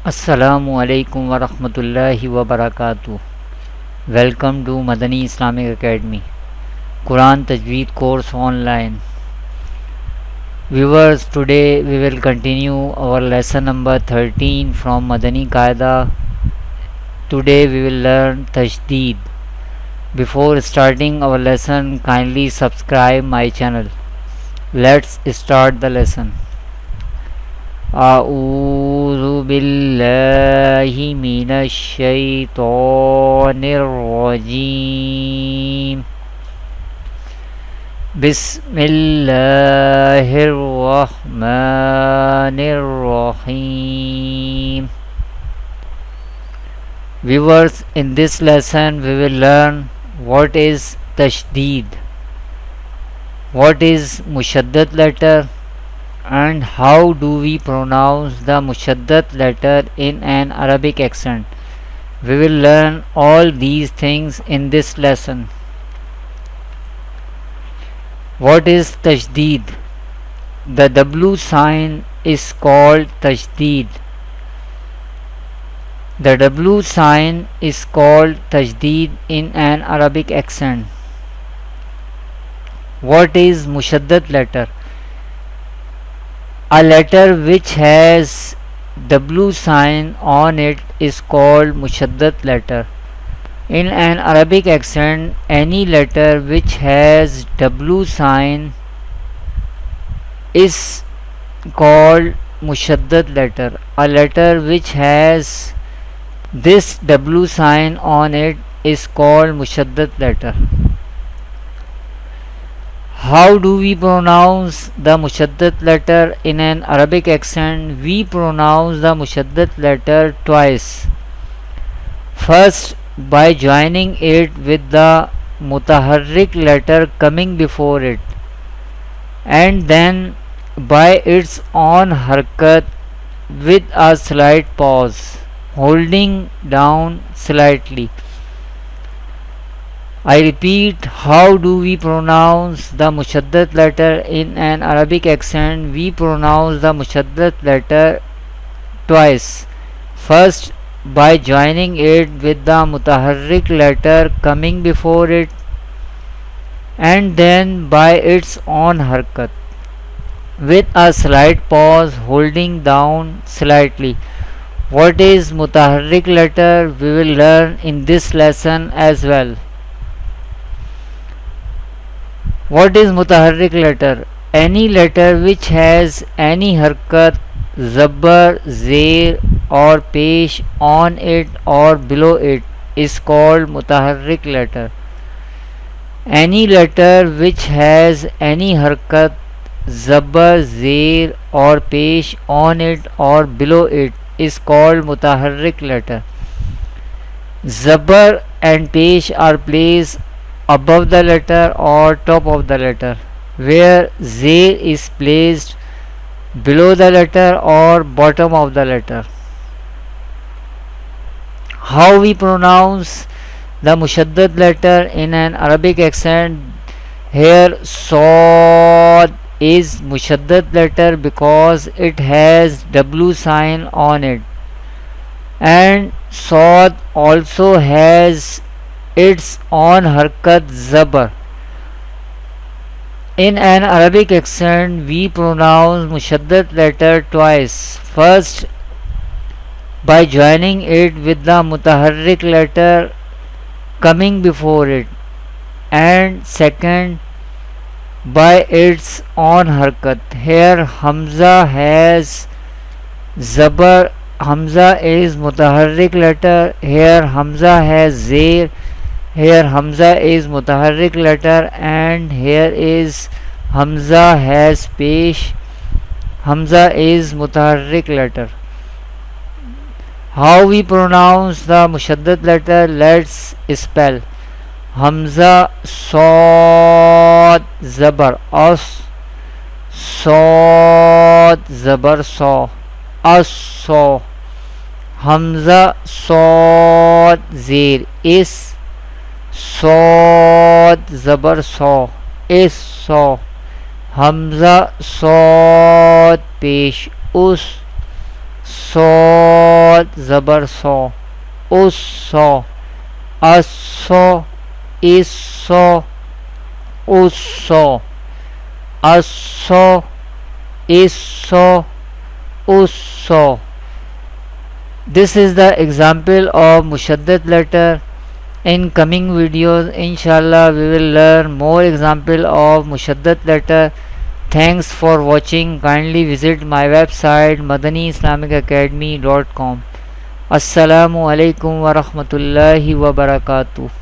Assalamu alaikum wa rahmatullahi wa barakatuh. Welcome to Madani Islamic Academy Quran Tajweed course online. Viewers, today we will continue our lesson number 13 from Madani Qaidah. Today we will learn Tashdeed. Before starting our lesson, kindly subscribe my channel. Let's start the lesson. أعوذ بالله من الشيطان الرجيم بسم الله الرحمن الرحيم. Viewers, in this lesson we will learn what is Tashdeed, what is mushaddad letter, and how do we pronounce the mushaddad letter in an Arabic accent. We will learn all these things in this lesson. What is Tashdeed? The W sign is called Tashdeed. The W sign is called Tashdeed in an Arabic accent. What is mushaddad letter? A letter which has W sign on it is called mushaddad letter. In an Arabic accent, any letter which has W sign is called mushaddad letter. A letter which has this W sign on it is called mushaddad letter. How do we pronounce the mushaddad letter in an Arabic accent? We pronounce the mushaddad letter twice. First, by joining it with the mutaharrik letter coming before it, and then by its own harakat with a slight pause, holding down slightly. I repeat, how do we pronounce the mushaddad letter in an Arabic accent? We pronounce the mushaddad letter twice. First, by joining it with the mutaharrik letter coming before it, and then by its own harakat with a slight pause, holding down slightly. What is mutaharrik letter? We will learn in this lesson as well. What is mutaharrik letter? Any letter which has any harakat, zabbar, zer or pesh on it or below it is called mutaharrik letter. Any letter which has any harakat, zabbar, zer or pesh on it or below it is called mutaharrik letter. Zabbar and pesh are placed above the letter or top of the letter, where zer is placed below the letter or bottom of the letter. How we pronounce the mushaddad letter in an Arabic accent? Here saath is mushaddad letter because it has W sign on it, and saath also has its own harakat zabbar. In an Arabic accent, we pronounce mushaddad letter twice. First, by joining it with the mutaharrik letter coming before it, and second, by its own harakat. Here Hamza has zabbar. Hamza is mutaharrik letter. Here Hamza has zer. Here Hamza is mutaharrik letter, and here is Hamza has pesh. Hamza is mutaharrik letter. How we pronounce the mushaddad letter? Let's spell. Hamza saath zabar as, saath zabar saw, as saw. Hamza saath zer is, saath zabar saw, is saw. Hamza saath pesh us, صاد زبر سو اسو اسو اسو اسو اسو اسو اسو. This is the example of mushaddad letter. In coming videos, inshallah, we will learn more example of mushaddad letter. Thanks for watching. Kindly visit my website madaniislamicacademy.com. Assalamu alaikum wa rahmatullahi wa barakatuh.